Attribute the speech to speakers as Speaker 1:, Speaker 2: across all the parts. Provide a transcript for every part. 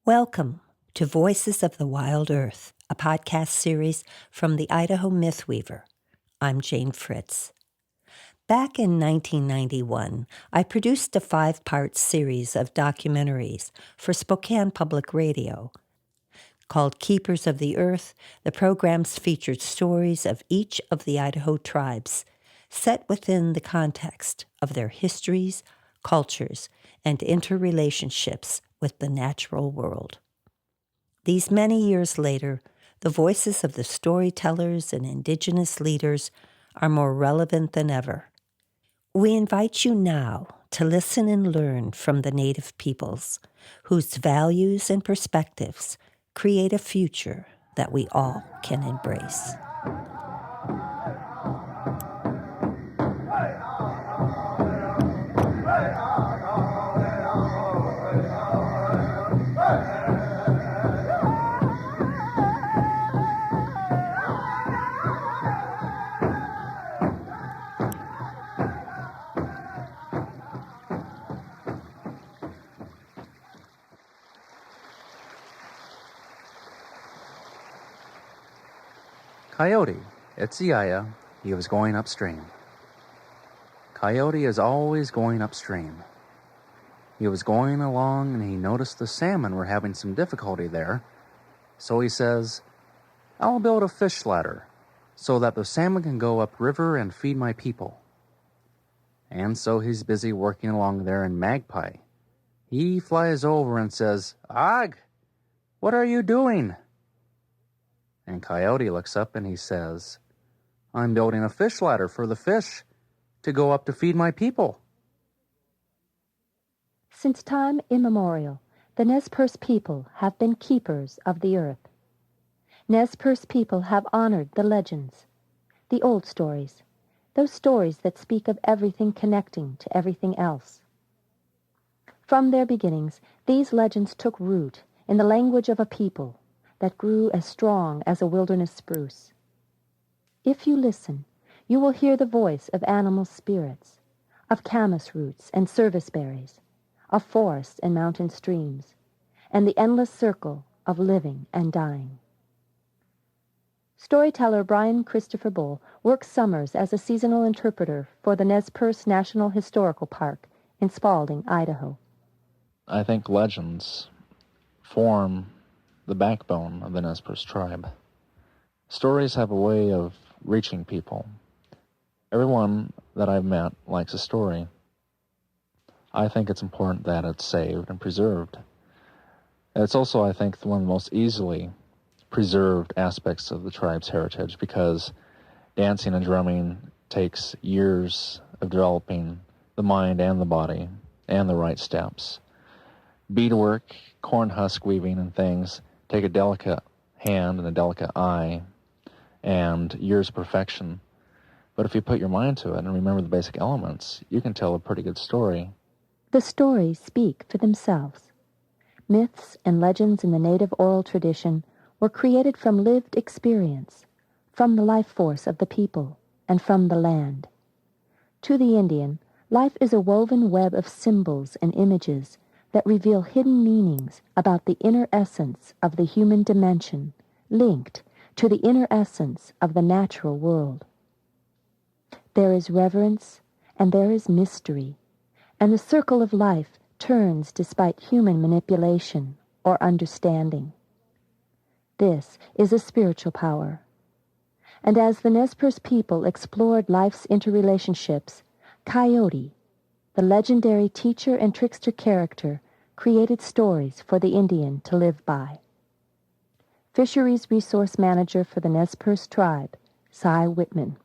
Speaker 1: Welcome to Voices of the Wild Earth, a podcast series from the Idaho Mythweaver. I'm Jane Fritz. Back in 1991, I produced a 5-part series of documentaries for Spokane Public Radio. Called Keepers of the Earth, the programs featured stories of each of the Idaho tribes, set within the context of their histories, cultures, and interrelationships with the natural world. These many years later, the voices of the storytellers and Indigenous leaders are more relevant than ever. We invite you now to listen and learn from the Native peoples, whose values and perspectives create a future that we all can embrace.
Speaker 2: Coyote, Itziaya, he was going upstream. Coyote is always going upstream. He was going along and he noticed the salmon were having some difficulty there. So he says, I'll build a fish ladder so that the salmon can go upriver and feed my people. And so he's busy working along there, and Magpie, he flies over and says, Ag, what are you doing? And Coyote looks up and he says, I'm building a fish ladder for the fish to go up to feed my people.
Speaker 3: Since time immemorial, the Nez Perce people have been keepers of the earth. Nez Perce people have honored the legends, the old stories, those stories that speak of everything connecting to everything else. From their beginnings, these legends took root in the language of a people that grew as strong as a wilderness spruce. If you listen, you will hear the voice of animal spirits, of camas roots and service berries, of forests and mountain streams, and the endless circle of living and dying. Storyteller Brian Christopher Bull works summers as a seasonal interpreter for the Nez Perce National Historical Park in Spalding, Idaho.
Speaker 4: I think legends form the backbone of the Nez Perce tribe. Stories have a way of reaching people. Everyone that I've met likes a story. I think it's important that it's saved and preserved. It's also, I think, one of the most easily preserved aspects of the tribe's heritage, because dancing and drumming takes years of developing the mind and the body and the right steps. Beadwork, corn husk weaving and things take a delicate hand and a delicate eye and years of perfection. But if you put your mind to it and remember the basic elements, you can tell a pretty good story.
Speaker 3: The stories speak for themselves. Myths and legends in the native oral tradition were created from lived experience, from the life force of the people, and from the land. To the Indian, life is a woven web of symbols and images that reveal hidden meanings about the inner essence of the human dimension, linked to the inner essence of the natural world. There is reverence, and there is mystery, and the circle of life turns despite human manipulation or understanding. This is a spiritual power. And as the Nez Perce people explored life's interrelationships, Coyote, the legendary teacher and trickster character, created stories for the Indian to live by. Fisheries Resource Manager for the Nez Perce tribe, Cy Whitman.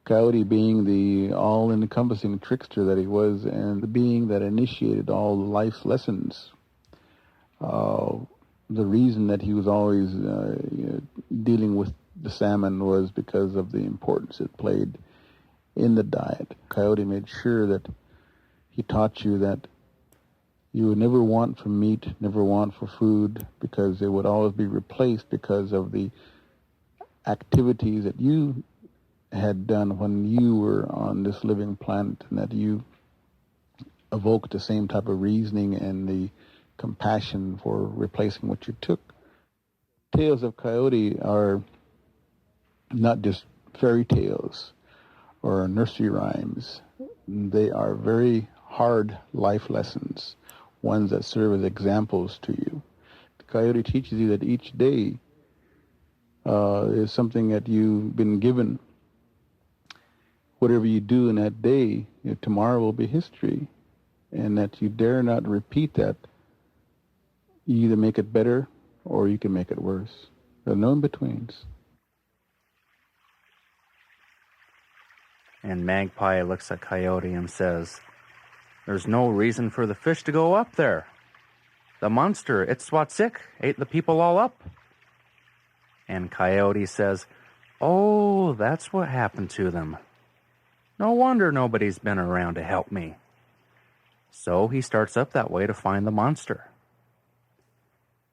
Speaker 5: Coyote being the all-encompassing trickster that he was, and the being that initiated all the life's lessons. The reason that he was always dealing with the salmon was because of the importance it played in the diet. Coyote made sure that he taught you that you would never want for meat, never want for food, because it would always be replaced because of the activities that you had done when you were on this living planet, and that you evoked the same type of reasoning and the compassion for replacing what you took. Tales of Coyote are not just fairy tales or nursery rhymes. They are very hard life lessons, ones that serve as examples to you. The Coyote teaches you that each day is something that you've been given. Whatever you do in that day, tomorrow will be history, and that you dare not repeat that. You either make it better or you can make it worse. There are no in-betweens.
Speaker 2: And Magpie looks at Coyote and says, "There's no reason for the fish to go up there. The monster, it's what's sick, ate the people all up." And Coyote says, "Oh, that's what happened to them. No wonder nobody's been around to help me." So he starts up that way to find the monster.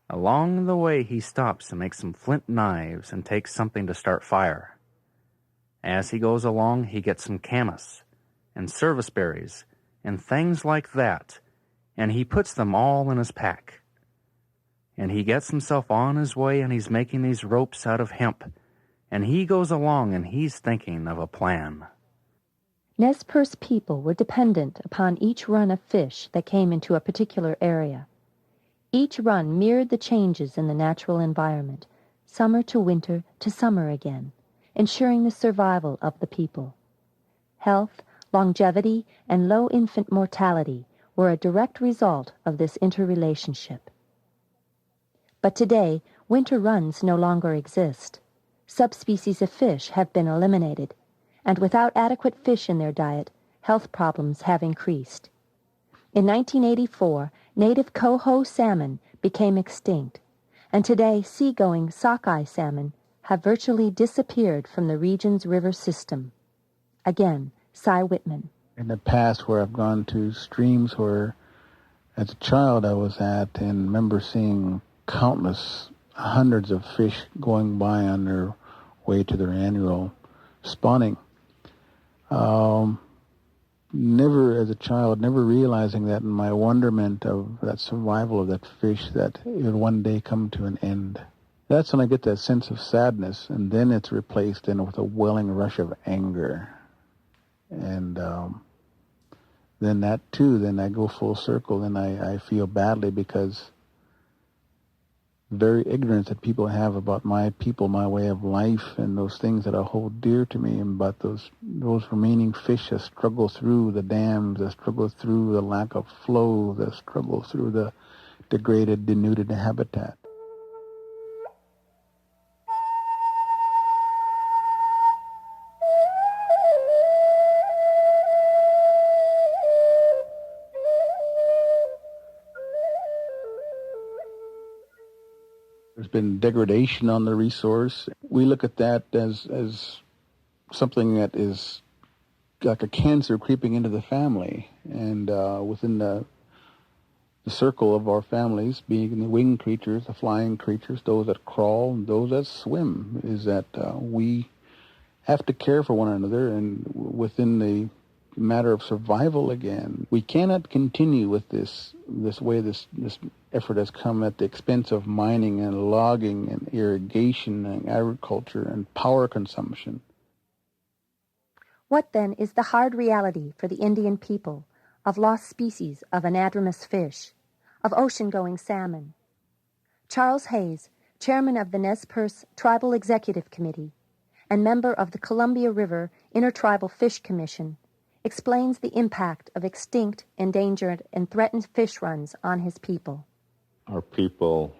Speaker 2: Along the way, he stops to make some flint knives and takes something to start fire. As he goes along, he gets some camas and service berries and things like that, and he puts them all in his pack. And he gets himself on his way, and he's making these ropes out of hemp, and he goes along and he's thinking of a plan.
Speaker 3: Nez Perce people were dependent upon each run of fish that came into a particular area. Each run mirrored the changes in the natural environment, summer to winter to summer again, ensuring the survival of the people. Health, longevity, and low infant mortality were a direct result of this interrelationship. But today, winter runs no longer exist. Subspecies of fish have been eliminated, and without adequate fish in their diet, health problems have increased. In 1984, native coho salmon became extinct, and today seagoing sockeye salmon have virtually disappeared from the region's river system. Again, Cy Whitman.
Speaker 5: In the past, where I've gone to streams where, as a child, I was at and remember seeing countless hundreds of fish going by on their way to their annual spawning. Never, as a child, never realizing that in my wonderment of that survival of that fish, that it would one day come to an end. That's when I get that sense of sadness, and then it's replaced in with a welling rush of anger. And then that too, then I go full circle, and I feel badly because very ignorance that people have about my people, my way of life, and those things that I hold dear to me, and about those remaining fish that struggle through the dams, that struggle through the lack of flow, that struggle through the degraded, denuded habitat. There's been degradation on the resource. We look at that as something that is like a cancer creeping into the family, and within the circle of our families, being the winged creatures, the flying creatures, those that crawl, and those that swim, is that we have to care for one another, and within the matter of survival again, we cannot continue with this way this effort has come at the expense of mining and logging and irrigation and agriculture and power consumption.
Speaker 3: What then is the hard reality for the Indian people of lost species of anadromous fish, of ocean-going salmon? Charles Hayes, chairman of the Nez Perce Tribal Executive Committee and member of the Columbia River Intertribal Fish Commission, explains the impact of extinct, endangered, and threatened fish runs on his people.
Speaker 6: Our people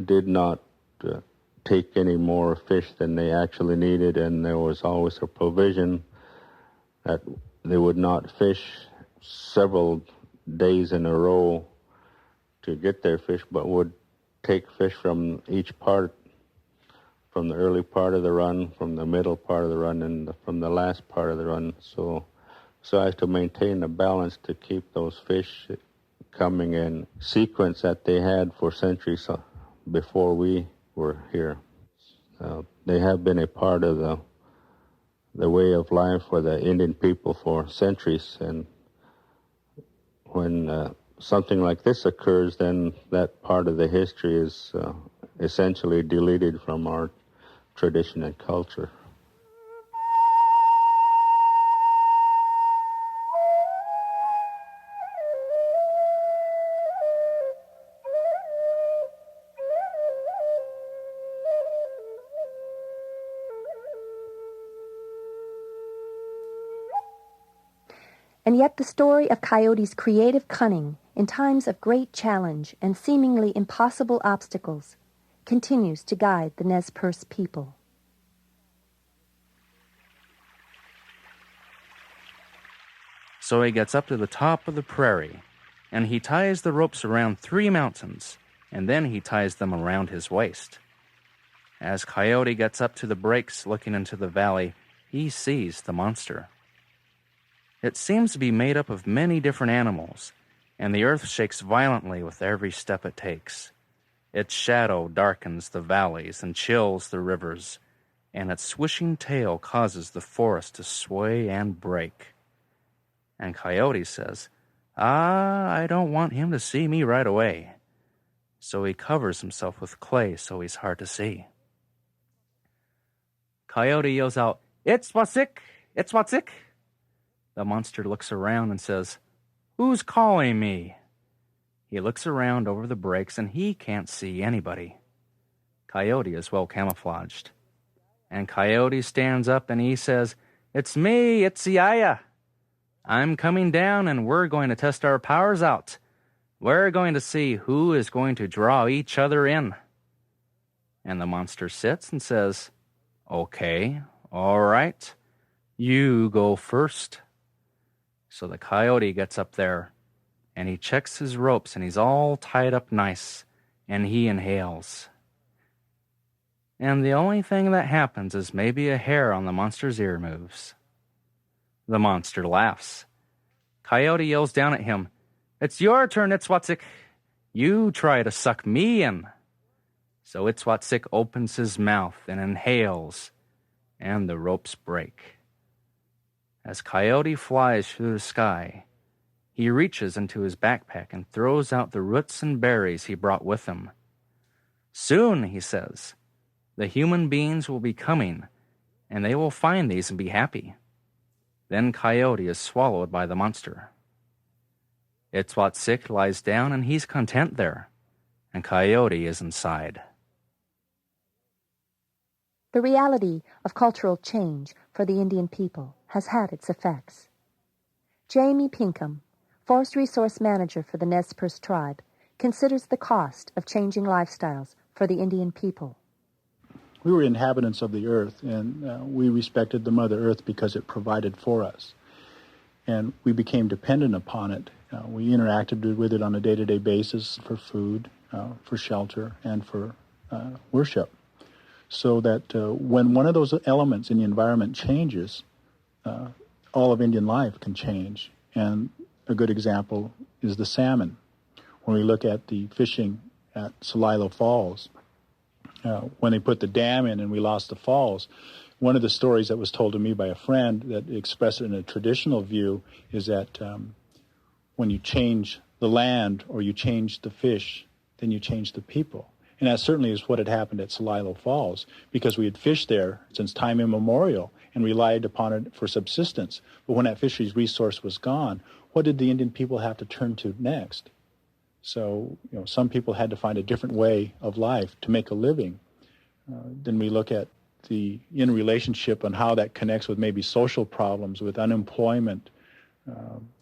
Speaker 6: did not take any more fish than they actually needed, and there was always a provision that they would not fish several days in a row to get their fish, but would take fish from each part, from the early part of the run, from the middle part of the run, and from the last part of the run, so as to maintain a balance to keep those fish coming in sequence that they had for centuries before we were here. They have been a part of the way of life for the Indian people for centuries, and when something like this occurs, then that part of the history is essentially deleted from our tradition and culture.
Speaker 3: And yet the story of Coyote's creative cunning in times of great challenge and seemingly impossible obstacles continues to guide the Nez Perce people.
Speaker 2: So he gets up to the top of the prairie, and he ties the ropes around 3 mountains, and then he ties them around his waist. As Coyote gets up to the breaks looking into the valley, he sees the monster. It seems to be made up of many different animals, and the earth shakes violently with every step it takes. Its shadow darkens the valleys and chills the rivers, and its swishing tail causes the forest to sway and break. And Coyote says, I don't want him to see me right away. So he covers himself with clay so he's hard to see. Coyote yells out, "It's Watsik! It's Watsik!" The monster looks around and says, "Who's calling me?" He looks around over the breaks and he can't see anybody. Coyote is well camouflaged. And Coyote stands up and he says, "It's me, it's Yaya. I'm coming down and we're going to test our powers out. We're going to see who is going to draw each other in." And the monster sits and says, "Okay, all right, you go first." So the Coyote gets up there, and he checks his ropes, and he's all tied up nice, and he inhales. And the only thing that happens is maybe a hair on the monster's ear moves. The monster laughs. Coyote yells down at him, "It's your turn, Itzwatsik. You try to suck me in." So Itzwatsik opens his mouth and inhales, and the ropes break. As Coyote flies through the sky, he reaches into his backpack and throws out the roots and berries he brought with him. "Soon," he says, "the human beings will be coming, and they will find these and be happy." Then Coyote is swallowed by the monster. Itzwatsik lies down and he's content there, and Coyote is inside.
Speaker 3: The reality of cultural change for the Indian people has had its effects. Jamie Pinkham, Forest Resource Manager for the Nez Perce tribe, considers the cost of changing lifestyles for the Indian people.
Speaker 5: We were inhabitants of the earth, and we respected the Mother Earth because it provided for us. And we became dependent upon it. We interacted with it on a day-to-day basis for food, for shelter, and for worship. So that when one of those elements in the environment changes, all of Indian life can change. And a good example is the salmon. When we look at the fishing at Celilo Falls, when they put the dam in and we lost the falls, one of the stories that was told to me by a friend that expressed it in a traditional view is that when you change the land or you change the fish, then you change the people. And that certainly is what had happened at Celilo Falls, because we had fished there since time immemorial and relied upon it for subsistence. But when that fisheries resource was gone, what did the Indian people have to turn to next? So, some people had to find a different way of life to make a living. Then we look at the interrelationship and how that connects with maybe social problems, with unemployment,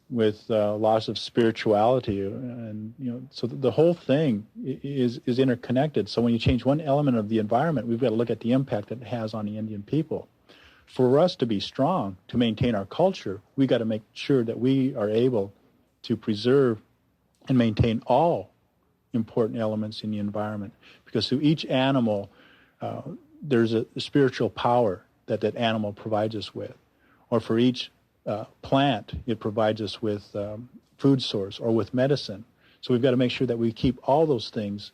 Speaker 5: with loss of spirituality, and so the whole thing is interconnected. So when you change one element of the environment, we've got to look at the impact that it has on the Indian people. For us to be strong, to maintain our culture, we've got to make sure that we are able to preserve and maintain all important elements in the environment, because through each animal, there's a spiritual power that animal provides us with, or for each plant, it provides us with food source or with medicine. So we've got to make sure that we keep all those things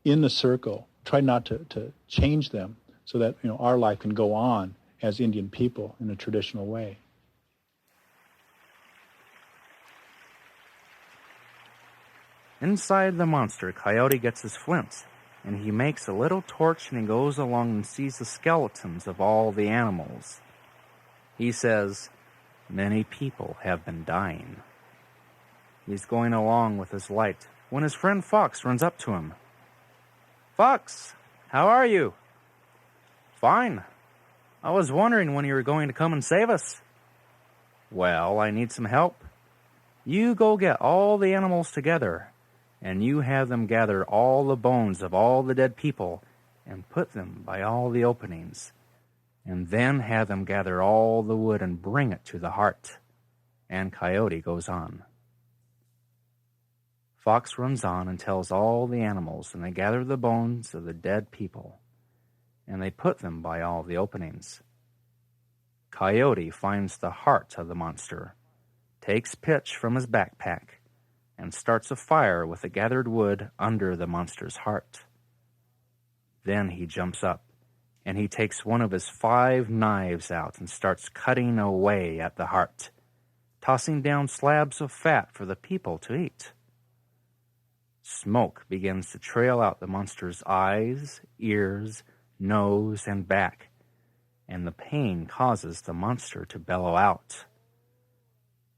Speaker 5: in the circle, try not to change them, so that our life can go on as Indian people in a traditional way.
Speaker 2: Inside the monster, Coyote gets his flint, and he makes a little torch, and he goes along and sees the skeletons of all the animals. He says, "Many people have been dying." He's going along with his light when his friend Fox runs up to him. "Fox, how are you?" "Fine. I was wondering when you were going to come and save us." "Well, I need some help. You go get all the animals together, and you have them gather all the bones of all the dead people and put them by all the openings, and then have them gather all the wood and bring it to the heart." And Coyote goes on. Fox runs on and tells all the animals, and they gather the bones of the dead people, and they put them by all the openings. Coyote finds the heart of the monster, takes pitch from his backpack, and starts a fire with the gathered wood under the monster's heart. Then he jumps up, and he takes one of his 5 knives out and starts cutting away at the heart, tossing down slabs of fat for the people to eat. Smoke begins to trail out the monster's eyes, ears, nose, and back, and the pain causes the monster to bellow out.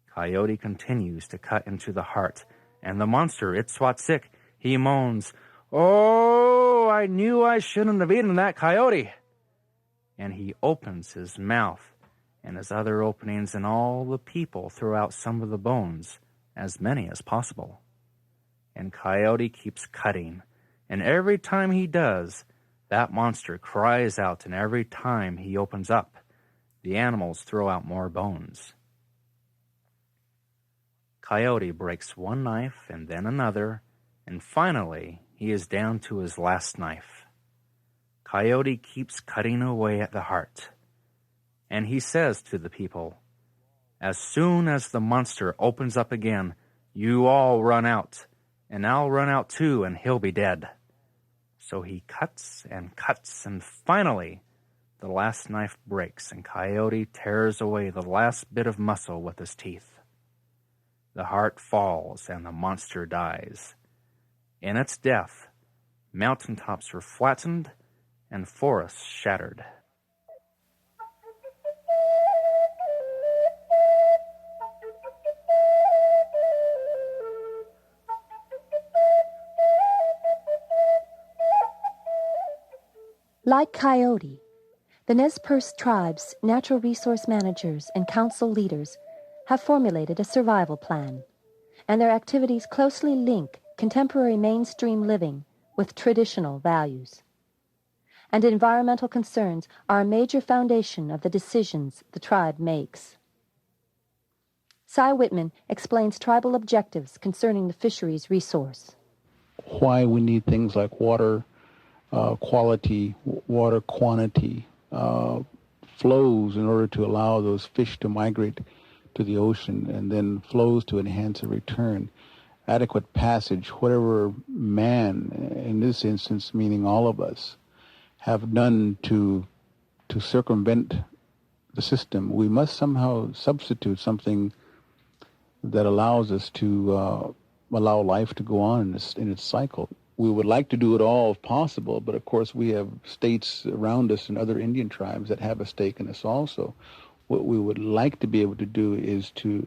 Speaker 2: Coyote continues to cut into the heart, and the monster, it swats sick. He moans, "Oh, I knew I shouldn't have eaten that coyote." And he opens his mouth and his other openings, and all the people throw out some of the bones, as many as possible. And Coyote keeps cutting, and every time he does, that monster cries out, and every time he opens up, the animals throw out more bones. Coyote breaks one knife and then another, and finally he is down to his last knife. Coyote keeps cutting away at the heart, and he says to the people, "As soon as the monster opens up again, you all run out, and I'll run out too, and he'll be dead." So he cuts, and finally the last knife breaks, and Coyote tears away the last bit of muscle with his teeth. The heart falls, and the monster dies. In its death, mountaintops were flattened and forests shattered.
Speaker 3: Like Coyote, the Nez Perce tribe's natural resource managers and council leaders have formulated a survival plan, and their activities closely link contemporary mainstream living with traditional values. And environmental concerns are a major foundation of the decisions the tribe makes. Cy Whitman explains tribal objectives concerning the fisheries resource.
Speaker 5: Why we need things like water quality, water quantity, flows in order to allow those fish to migrate to the ocean, and then flows to enhance a return. Adequate passage, whatever man, in this instance meaning all of us, have done to circumvent the system, we must somehow substitute something that allows us to allow life to go on in its cycle. We would like to do it all if possible, but of course we have states around us and other Indian tribes that have a stake in us also. What we would like to be able to do is to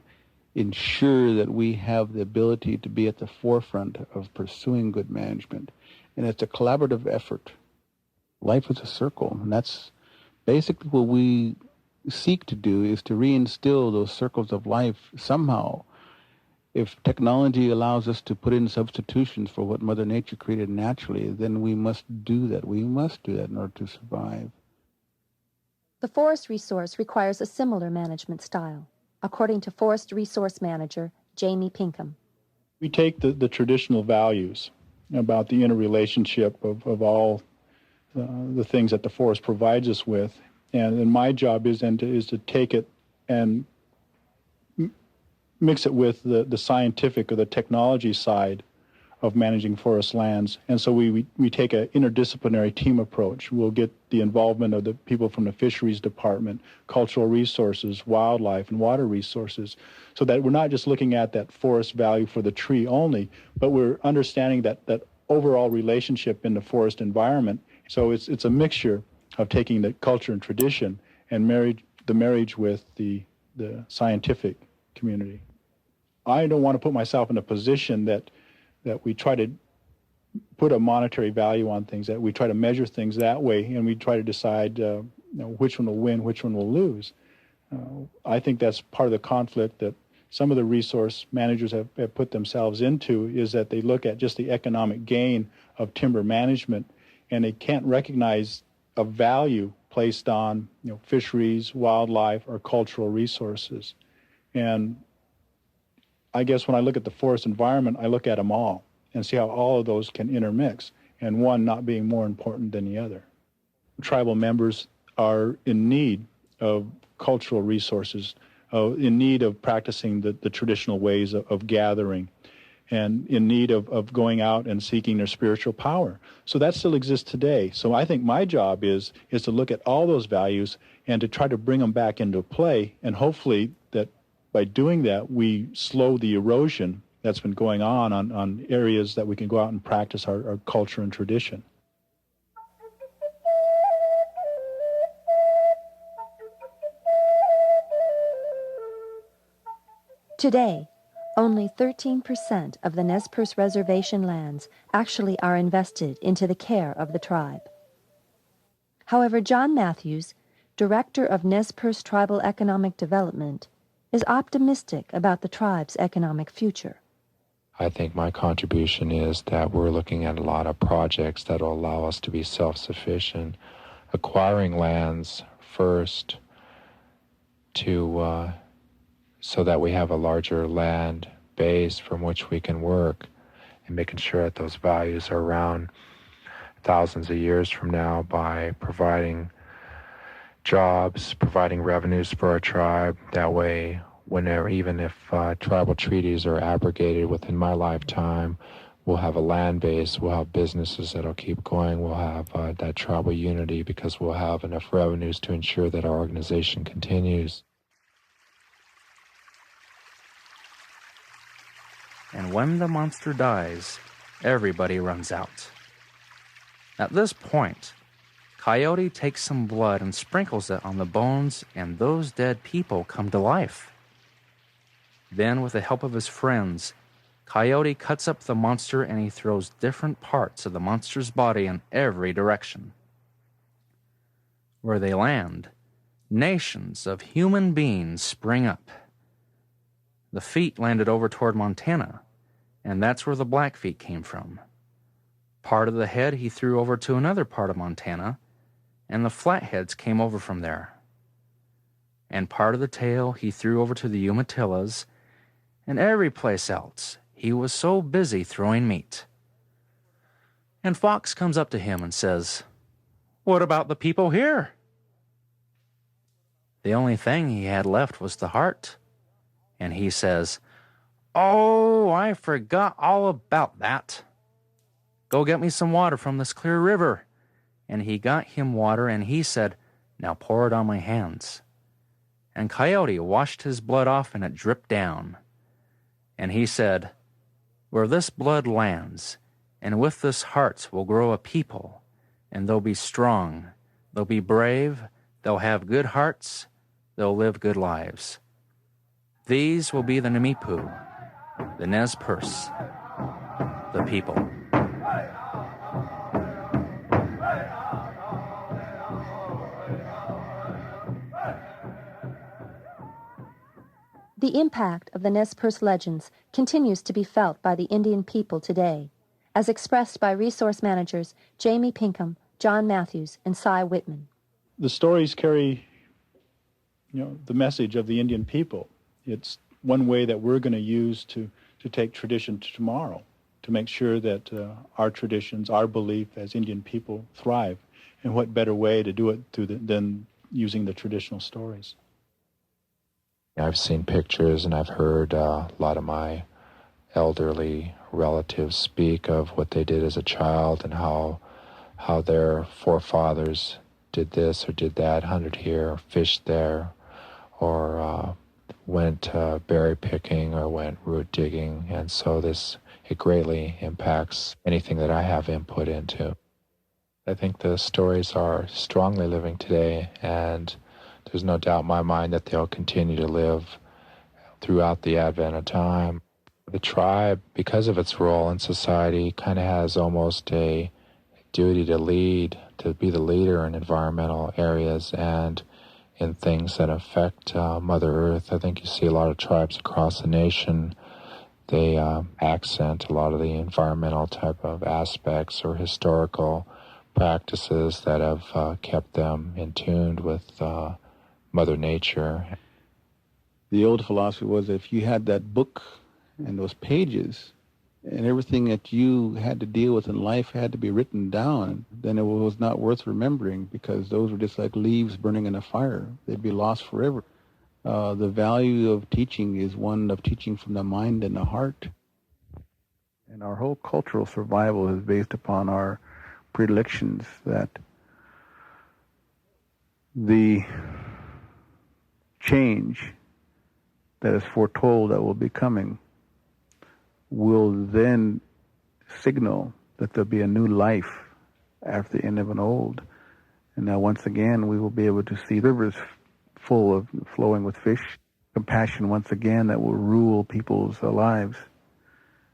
Speaker 5: ensure that we have the ability to be at the forefront of pursuing good management. And it's a collaborative effort. Life is a circle, and that's basically what we seek to do, is to reinstill those circles of life somehow. If technology allows us to put in substitutions for what Mother Nature created naturally, then we must do that. We must do that in order to survive.
Speaker 3: The forest resource requires a similar management style, according to Forest Resource Manager Jamie Pinkham.
Speaker 7: We take the traditional values about the interrelationship of all the things that the forest provides us with, and my job is to take it and mix it with the scientific or the technology side of managing forest lands. And so we take an interdisciplinary team approach. We'll get the involvement of the people from the fisheries department, cultural resources, wildlife, and water resources, so that we're not just looking at that forest value for the tree only, but we're understanding that overall relationship in the forest environment. So it's a mixture of taking the culture and tradition and the marriage with the scientific community. I don't want to put myself in a position that we try to put a monetary value on things, that we try to measure things that way, and we try to decide which one will win, which one will lose. I think that's part of the conflict that some of the resource managers have put themselves into, is that they look at just the economic gain of timber management, and they can't recognize a value placed on fisheries, wildlife, or cultural resources. And I guess when I look at the forest environment, I look at them all and see how all of those can intermix, and one not being more important than the other. Tribal members are in need of cultural resources, in need of practicing the traditional ways of gathering, and in need of going out and seeking their spiritual power. So that still exists today. So I think my job is to look at all those values and to try to bring them back into play, and hopefully that by doing that, we slow the erosion that's been going on areas that we can go out and practice our culture and tradition.
Speaker 3: Today, only 13% of the Nez Perce reservation lands actually are invested into the care of the tribe. However, John Matthews, director of Nez Perce Tribal Economic Development, is optimistic about the tribe's economic future.
Speaker 4: I think my contribution is that we're looking at a lot of projects that will allow us to be self-sufficient, acquiring lands first to so that we have a larger land base from which we can work, and making sure that those values are around thousands of years from now by providing jobs, providing revenues for our tribe. That way, whenever, even if tribal treaties are abrogated within my lifetime, we'll have a land base, we'll have businesses that'll keep going, we'll have that tribal unity, because we'll have enough revenues to ensure that our organization continues.
Speaker 2: And when the monster dies, everybody runs out. At this point, Coyote takes some blood and sprinkles it on the bones, and those dead people come to life. Then, with the help of his friends, Coyote cuts up the monster, and he throws different parts of the monster's body in every direction. Where they land, nations of human beings spring up. The feet landed over toward Montana, and that's where the Blackfeet came from. Part of the head he threw over to another part of Montana, and the Flatheads came over from there. And part of the tail he threw over to the Umatillas, and every place else. He was so busy throwing meat. And Fox comes up to him and says, "What about the people here?" The only thing he had left was the heart. And he says, "Oh, I forgot all about that. Go get me some water from this clear river." And he got him water, and he said, "Now pour it on my hands." And Coyote washed his blood off, and it dripped down. And he said, "Where this blood lands, and with this heart will grow a people, and they'll be strong, they'll be brave, they'll have good hearts, they'll live good lives. These will be the Namipu, the Nez Perce, the people."
Speaker 3: The impact of the Nez Perce legends continues to be felt by the Indian people today, as expressed by resource managers Jamie Pinkham, John Matthews, and Cy Whitman.
Speaker 7: The stories carry, the message of the Indian people. It's one way that we're going to use to take tradition to tomorrow, to make sure that our traditions, our belief as Indian people thrive. And what better way to do it than using the traditional stories?
Speaker 4: I've seen pictures and I've heard a lot of my elderly relatives speak of what they did as a child and how their forefathers did this or did that, hunted here, or fished there, or went berry picking or went root digging. And so it greatly impacts anything that I have input into. I think the stories are strongly living today, and there's no doubt in my mind that they'll continue to live throughout the advent of time. The tribe, because of its role in society, kind of has almost a duty to lead, to be the leader in environmental areas and in things that affect Mother Earth. I think you see a lot of tribes across the nation. They accent a lot of the environmental type of aspects or historical practices that have kept them in tune with Mother Nature.
Speaker 5: The old philosophy was that if you had that book and those pages and everything that you had to deal with in life had to be written down, then it was not worth remembering, because those were just like leaves burning in a fire. They'd be lost forever. The value of teaching is one of teaching from the mind and the heart. And our whole cultural survival is based upon our predilections, that the change that is foretold that will be coming will then signal that there'll be a new life after the end of an old. And now once again we will be able to see rivers flowing with fish, compassion once again that will rule people's lives.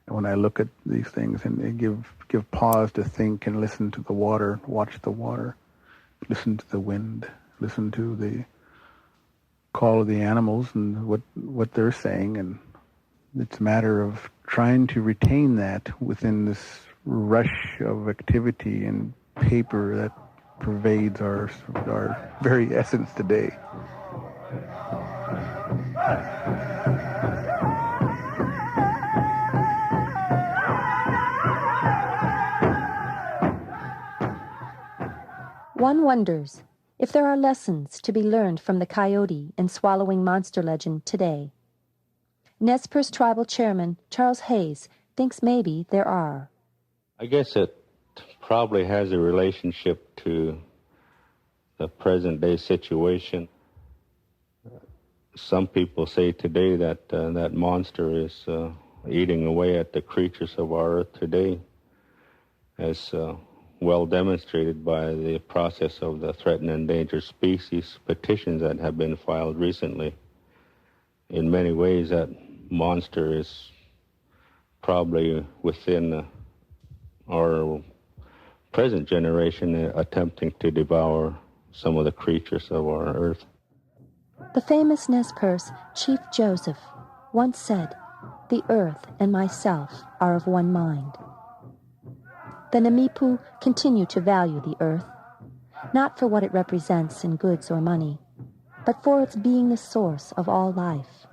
Speaker 5: And when I look at these things and they give pause to think and listen to the water, watch the water, listen to the wind, listen to the call of the animals and what they're saying, and it's a matter of trying to retain that within this rush of activity and paper that pervades our very essence today.
Speaker 3: One wonders if there are lessons to be learned from the coyote and swallowing monster legend today. Nez Perce Tribal Chairman Charles Hayes thinks maybe there are.
Speaker 6: I guess it probably has a relationship to the present-day situation. Some people say today that that monster is eating away at the creatures of our earth today, as well demonstrated by the process of the threatened and endangered species petitions that have been filed recently. In many ways, that monster is probably within our present generation attempting to devour some of the creatures of our earth.
Speaker 3: The famous Nez Perce Chief Joseph once said, "The earth and myself are of one mind." The Namipu continue to value the earth, not for what it represents in goods or money, but for its being the source of all life,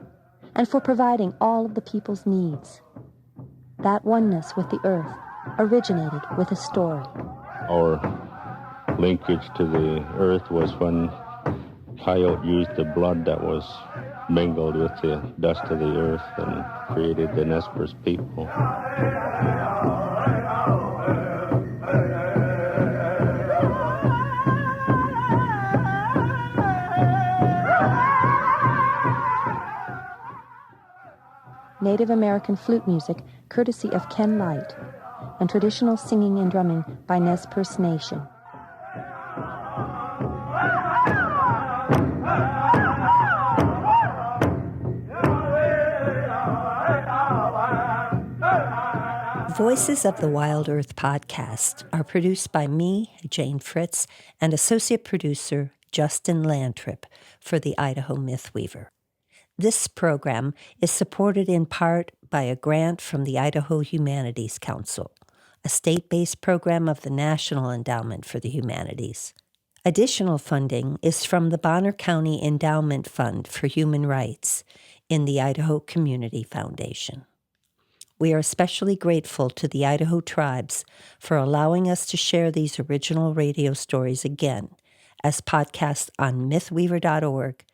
Speaker 3: and for providing all of the people's needs. That oneness with the earth originated with a story.
Speaker 6: Our linkage to the earth was when coyote used the blood that was mingled with the dust of the earth and created the Nez Perce people.
Speaker 3: Native American flute music courtesy of Ken Light, and traditional singing and drumming by Nez Perce Nation.
Speaker 1: Voices of the Wild Earth podcast are produced by me, Jane Fritz, and associate producer Justin Lantrip for the Idaho Mythweaver. This program is supported in part by a grant from the Idaho Humanities Council, a state-based program of the National Endowment for the Humanities. Additional funding is from the Bonner County Endowment Fund for Human Rights in the Idaho Community Foundation. We are especially grateful to the Idaho tribes for allowing us to share these original radio stories again as podcasts on mythweaver.org